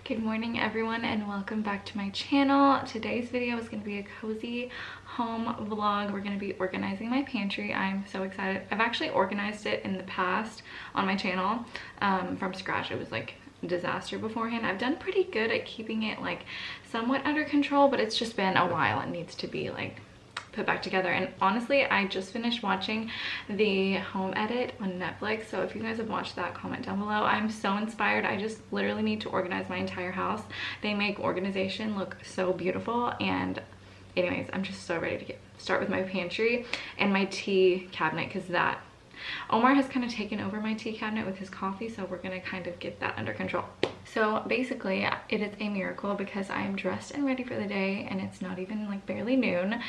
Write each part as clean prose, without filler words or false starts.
Good morning everyone and welcome back to my channel. Today's video is going to be a cozy home vlog. We're going to be organizing my pantry. I'm so excited. I've actually organized it in the past on my channel from scratch. It was like a disaster beforehand. I've done pretty good at keeping it like somewhat under control, but it's just been a while. It needs to be like put back together. And honestly, I just finished watching the home edit on Netflix, so if you guys have watched that, comment down below. I'm so inspired. I just literally need to organize my entire house. They make organization look so beautiful. And anyways, I'm just so ready to start with my pantry and my tea cabinet, because that Omar has kind of taken over my tea cabinet with his coffee, so we're gonna kind of get that under control. So basically it is a miracle because I am dressed and ready for the day and it's not even like barely noon.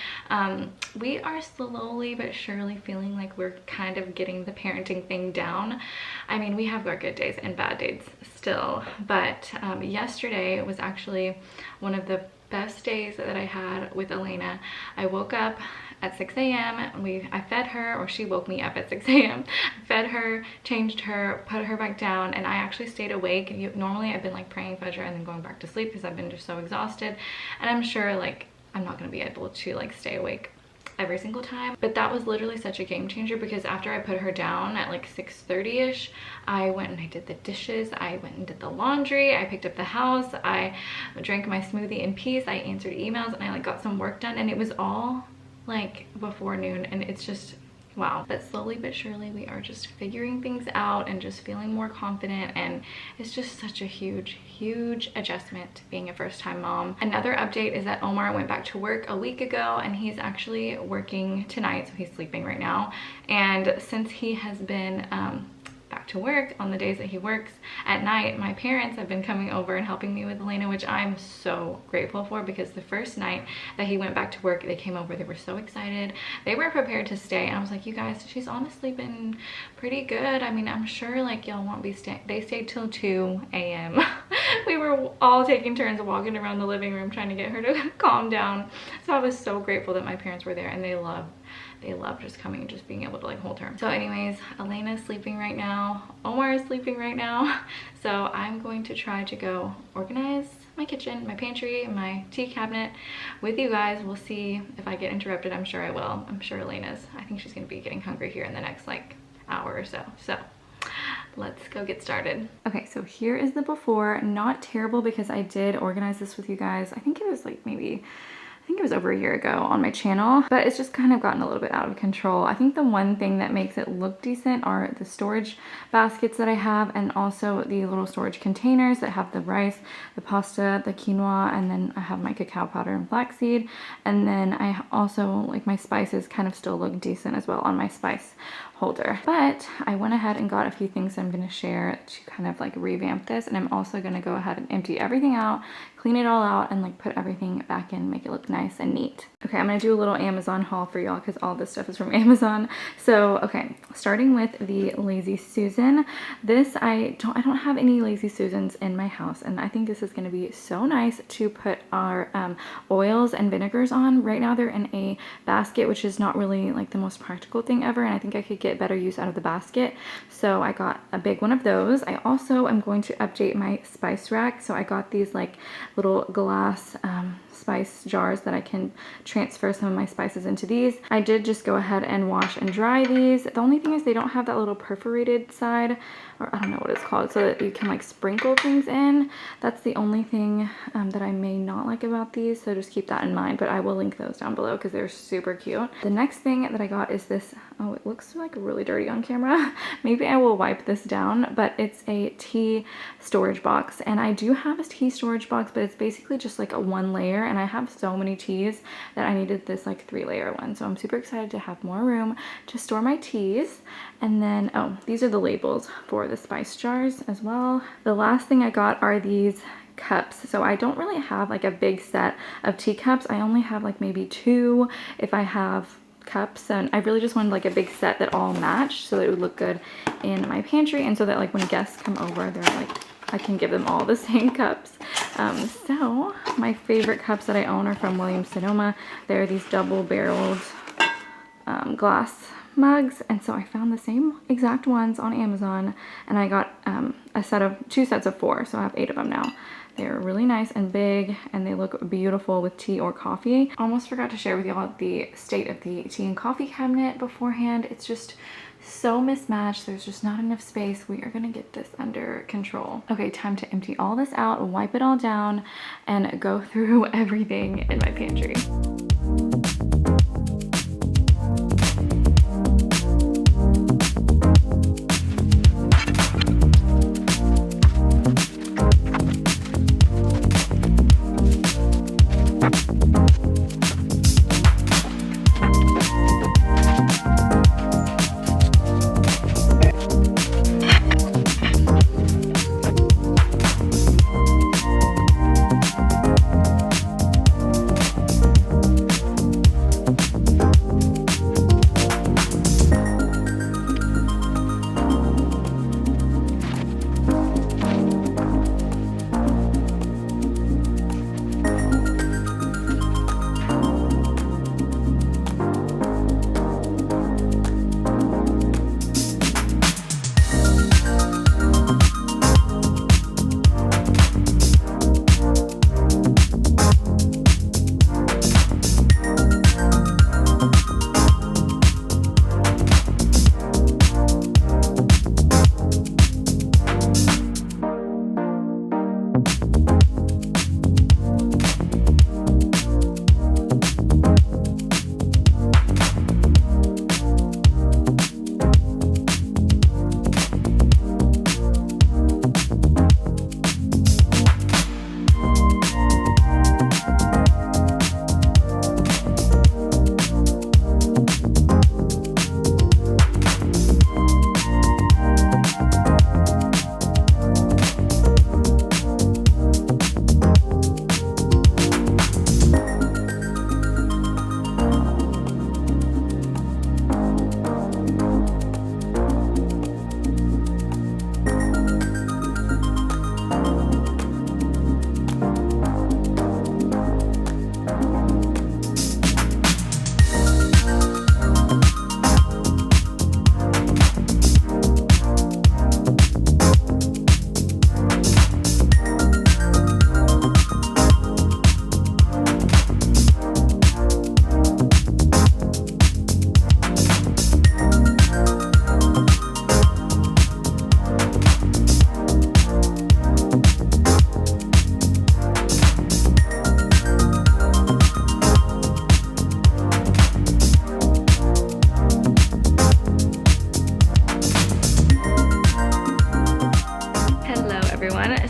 We are slowly but surely feeling like we're kind of getting the parenting thing down. I mean, we have our good days and bad days still, but yesterday was actually one of the best days that I had with Elena. I woke up at 6 a.m. I fed her, or she woke me up at 6 a.m. Fed her, changed her, put her back down, and I actually stayed awake. Normally I've been like praying Fajr and then going back to sleep because I've been just so exhausted, and I'm sure like I'm not gonna be able to like stay awake every single time. But that was literally such a game changer because after I put her down at like 6:30ish, I went and I did the dishes, I went and did the laundry, I picked up the house, I drank my smoothie in peace, I answered emails, and I like got some work done, and it was all like before noon. And it's just wow. But slowly but surely we are just figuring things out and just feeling more confident, and it's just such a huge adjustment to being a first-time mom. Another update is that Omar went back to work a week ago and he's actually working tonight, so he's sleeping right now. And since he has been back to work on the days that he works at night, my parents have been coming over and helping me with Elena, which I'm so grateful for, because the first night that he went back to work, they came over, they were so excited, they were prepared to stay, and I was like, you guys, she's honestly been pretty good. I mean, I'm sure like y'all won't be staying. They stayed till 2 a.m. We were all taking turns walking around the living room trying to get her to calm down. So I was so grateful that my parents were there, and they love just coming and just being able to like hold her. So anyways, Elena's sleeping right now, Omar is sleeping right now, so I'm going to try to go organize my kitchen, my pantry, and my tea cabinet with you guys. We'll see if I get interrupted. I'm sure I will. I'm sure I think she's gonna be getting hungry here in the next like hour or so. So let's go get started. Okay, so here is the before. Not terrible because I did organize this with you guys. I think it was like I think it was over a year ago on my channel, but it's just kind of gotten a little bit out of control. I think the one thing that makes it look decent are the storage baskets that I have, and also the little storage containers that have the rice, the pasta, the quinoa, and then I have my cacao powder and flaxseed. And then I also, like, my spices kind of still look decent as well on my spice holder. But I went ahead and got a few things I'm going to share to kind of like revamp this, and I'm also going to go ahead and empty everything out, clean it all out, and like put everything back in, make it look nice and neat. Okay, I'm going to do a little Amazon haul for y'all because all this stuff is from Amazon. So okay, starting with the Lazy Susan. This I don't have any Lazy Susans in my house, and I think this is going to be so nice to put our oils and vinegars on. Right now they're in a basket, which is not really like the most practical thing ever, and I think I could get better use out of the basket, so I got a big one of those. I also am going to update my spice rack, so I got these like little glass spice jars that I can transfer some of my spices into these. I did just go ahead and wash and dry these. The only thing is they don't have that little perforated side, or I don't know what it's called, so that you can like sprinkle things in. That's the only thing that I may not like about these, so just keep that in mind, but I will link those down below because they're super cute. The next thing that I got is this, oh, it looks like really dirty on camera. Maybe I will wipe this down, but it's a tea storage box, and I do have a tea storage box, but it's basically just like a 1 layer, and I have so many teas that I needed this like 3-layer one, so I'm super excited to have more room to store my teas. And then, oh, these are the labels for the spice jars as well. The last thing I got are these cups. So I don't really have like a big set of teacups. I only have like maybe 2 if I have cups, and I really just wanted like a big set that all matched so that it would look good in my pantry, and so that like when guests come over, they're like, I can give them all the same cups. So my favorite cups that I own are from Williams-Sonoma. They're these double-barreled glass mugs, and so I found the same exact ones on Amazon, and I got a set of 2 sets of 4, so I have 8 of them now. They're really nice and big, and they look beautiful with tea or coffee. Almost forgot to share with y'all the state of the tea and coffee cabinet beforehand. It's just so mismatched. There's just not enough space. We are gonna get this under control. Okay, time to empty all this out, wipe it all down, and go through everything in my pantry.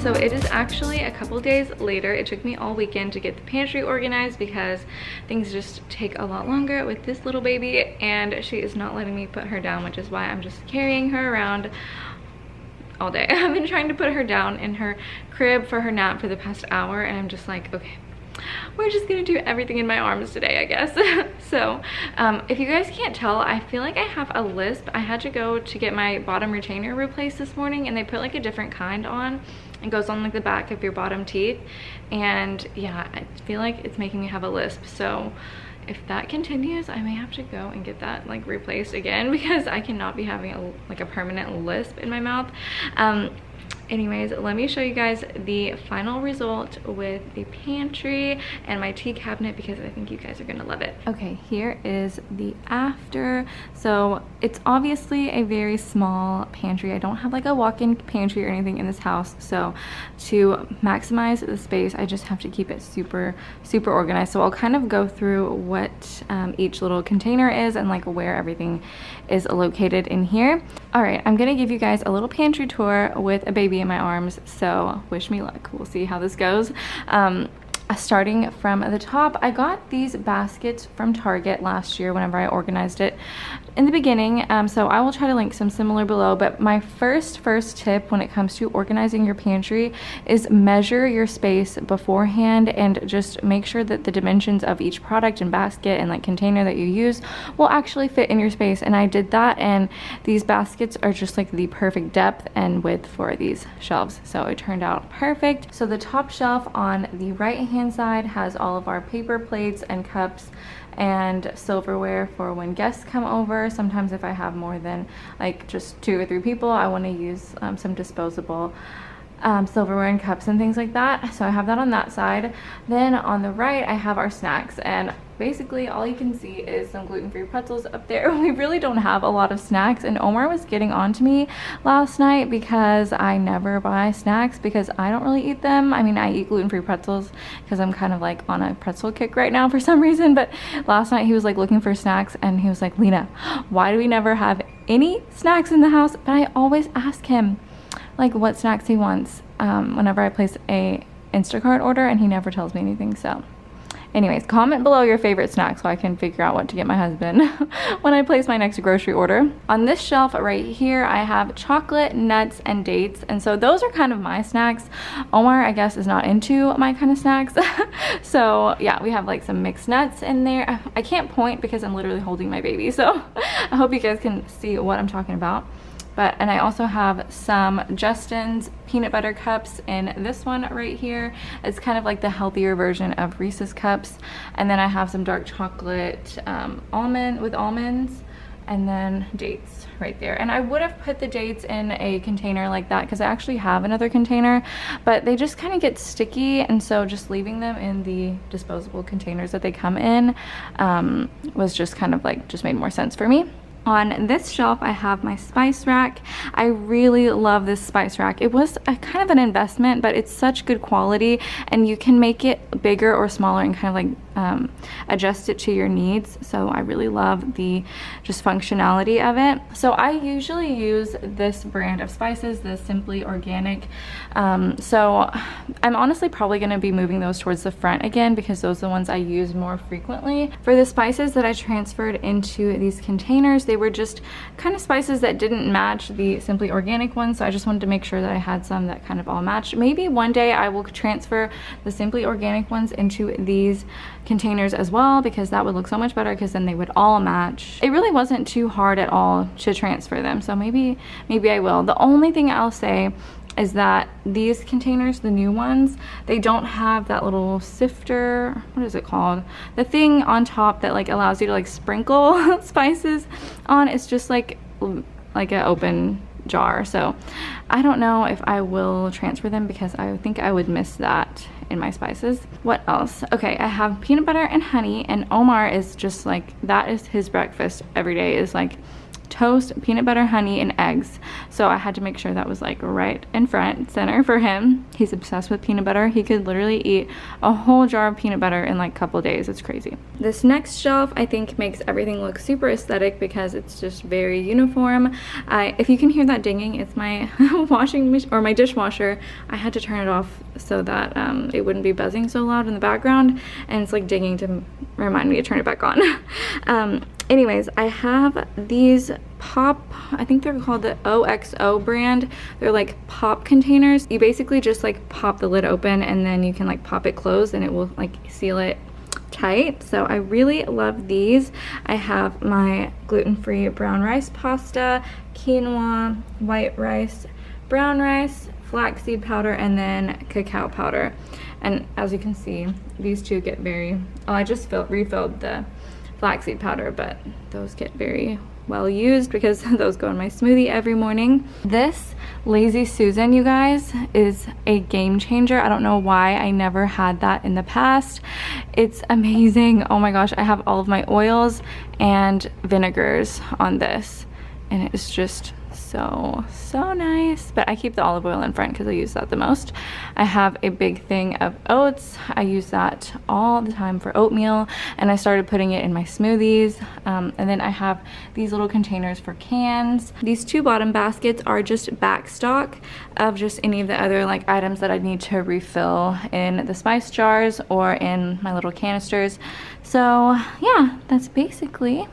So it is actually a couple days later. It took me all weekend to get the pantry organized because things just take a lot longer with this little baby, and she is not letting me put her down, which is why I'm just carrying her around all day. I've been trying to put her down in her crib for her nap for the past hour, and I'm just like, okay, we're just gonna do everything in my arms today, I guess. So if you guys can't tell, I feel like I have a lisp. I had to go to get my bottom retainer replaced this morning, and they put like a different kind on. It goes on like the back of your bottom teeth, and yeah, I feel like it's making me have a lisp. So if that continues, I may have to go and get that like replaced again, because I cannot be having a permanent lisp in my mouth. Anyways, let me show you guys the final result with the pantry and my tea cabinet, because I think you guys are gonna love it. Okay, here is the after. So it's obviously a very small pantry. I don't have like a walk-in pantry or anything in this house. So to maximize the space, I just have to keep it super organized. So I'll kind of go through what each little container is and like where everything is located in here. All right, I'm gonna give you guys a little pantry tour with a baby in my arms, so wish me luck. We'll see how this goes. Starting from the top, I got these baskets from Target last year whenever I organized it in the beginning, so I will try to link some similar below. But my first tip when it comes to organizing your pantry is measure your space beforehand, and just make sure that the dimensions of each product and basket and like container that you use will actually fit in your space. And I did that, and these baskets are just like the perfect depth and width for these shelves, so it turned out perfect. So the top shelf on the right hand side has all of our paper plates and cups and silverware for when guests come over. Sometimes if I have more than like just 2 or 3 people, I want to use some disposable silverware and cups and things like that. So I have that on that side. Then on the right, I have our snacks, and basically all you can see is some gluten-free pretzels up there. We really don't have a lot of snacks, and Omar was getting on to me last night because I never buy snacks because I don't really eat them. I mean, I eat gluten-free pretzels because I'm kind of like on a pretzel kick right now for some reason, but last night he was like looking for snacks and he was like, Lena, why do we never have any snacks in the house? But I always ask him like what snacks he wants whenever I place a Instacart order, and he never tells me anything. So anyways, comment below your favorite snack so I can figure out what to get my husband when I place my next grocery order. On this shelf right here, I have chocolate, nuts, and dates. And so those are kind of my snacks. Omar, I guess, is not into my kind of snacks. So yeah, we have like some mixed nuts in there. I can't point because I'm literally holding my baby. So I hope you guys can see what I'm talking about. And I also have some Justin's peanut butter cups in this one right here. It's kind of like the healthier version of Reese's cups. And then I have some dark chocolate almonds, and then dates right there. And I would have put the dates in a container like that because I actually have another container, but they just kind of get sticky, and so just leaving them in the disposable containers that they come in was just kind of like, just made more sense for me. On this shelf, I have my spice rack. I really love this spice rack. It was a kind of an investment, but it's such good quality, and you can make it bigger or smaller and kind of like adjust it to your needs. So I really love the just functionality of it. So I usually use this brand of spices, the Simply Organic. So I'm honestly probably going to be moving those towards the front again because those are the ones I use more frequently. For the spices that I transferred into these containers, they were just kind of spices that didn't match the Simply Organic ones. So I just wanted to make sure that I had some that kind of all matched. Maybe one day I will transfer the Simply Organic ones into these containers as well, because that would look so much better because then they would all match. It really wasn't too hard at all to transfer them, so maybe I will. The only thing I'll say is that these containers, the new ones, they don't have that little sifter, what is it called? The thing on top that like allows you to like sprinkle spices on. It's just like an open jar. So I don't know if I will transfer them because I think I would miss that in my spices. What else? Okay, I have peanut butter and honey, and Omar is just like, that is his breakfast every day, is like toast, peanut butter, honey, and eggs. So I had to make sure that was like right in front center for him. He's obsessed with peanut butter. He could literally eat a whole jar of peanut butter in like a couple days. It's crazy. This next shelf I think makes everything look super aesthetic because it's just very uniform. If you can hear that dinging, it's my washing machine or my dishwasher. I had to turn it off so that it wouldn't be buzzing so loud in the background, and it's like dinging to remind me to turn it back on. Anyways, I have these pop, I think they're called the OXO brand. They're like pop containers. You basically just like pop the lid open and then you can like pop it closed and it will like seal it tight. So I really love these. I have my gluten-free brown rice pasta, quinoa, white rice, brown rice, flaxseed powder, and then cacao powder. And as you can see, these two get very, oh, I just refilled the flaxseed powder, but those get very well used because those go in my smoothie every morning. This Lazy Susan, you guys, is a game changer. I don't know why I never had that in the past. It's amazing. Oh my gosh, I have all of my oils and vinegars on this, and it's just so nice. But I keep the olive oil in front because I use that the most. I have a big thing of oats. I use that all the time for oatmeal, and I started putting it in my smoothies. And then I have these little containers for cans. These two bottom baskets are just back stock of just any of the other like items that I need to refill in the spice jars or in my little canisters. So yeah, that's basically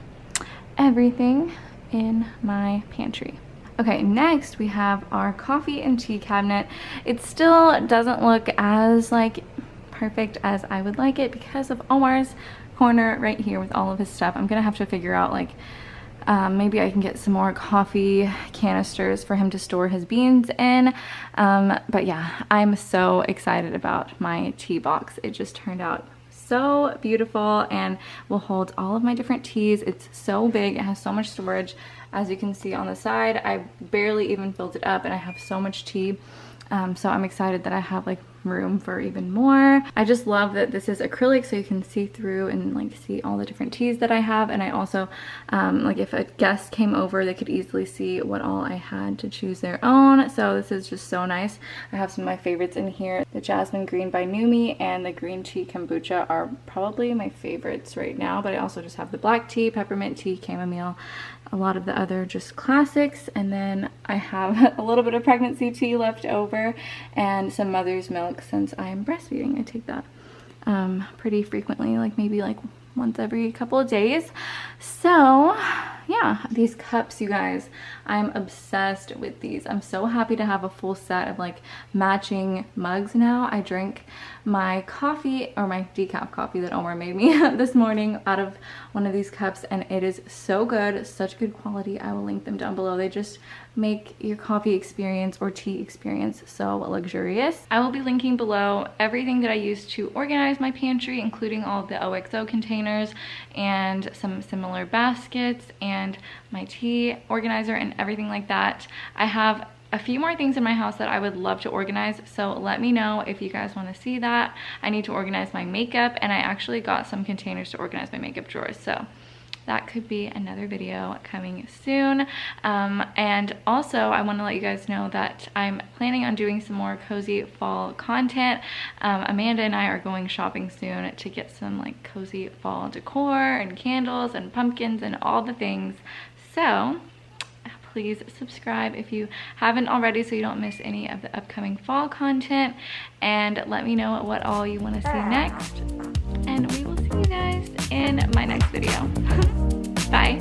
everything in my pantry. Okay, next we have our coffee and tea cabinet. It still doesn't look as like perfect as I would like it because of Omar's corner right here with all of his stuff. I'm gonna have to figure out like maybe I can get some more coffee canisters for him to store his beans in. But yeah, I'm so excited about my tea box. It just turned out so beautiful and will hold all of my different teas. It's so big, it has so much storage. As you can see on the side, I barely even filled it up and I have so much tea. So I'm excited that I have like room for even more. I just love that this is acrylic, so you can see through and like see all the different teas that I have. And I also like if a guest came over, they could easily see what all I had to choose their own. So this is just so nice. I have some of my favorites in here. The jasmine green by Numi and the green tea kombucha are probably my favorites right now, but I also just have the black tea, peppermint tea, chamomile, a lot of the other just classics, and then I have a little bit of pregnancy tea left over and some mother's milk since I'm breastfeeding. I take that pretty frequently, like maybe like once every couple of days. So yeah, these cups, you guys, I'm obsessed with these. I'm so happy to have a full set of like matching mugs now. I drank my coffee, or my decaf coffee that Omar made me this morning, out of one of these cups, and it is so good, such good quality. I will link them down below. They just make your coffee experience or tea experience so luxurious. I will be linking below everything that I use to organize my pantry, including all of the OXO containers and some similar baskets and my tea organizer and everything like that. I have a few more things in my house that I would love to organize, so let me know if you guys want to see that. I need to organize my makeup, and I actually got some containers to organize my makeup drawers, so that could be another video coming soon. And also I want to let you guys know that I'm planning on doing some more cozy fall content. Amanda and I are going shopping soon to get some like cozy fall decor and candles and pumpkins and all the things. So please subscribe if you haven't already so you don't miss any of the upcoming fall content, and let me know what all you want to see next, and we will see you guys in my next video. Bye.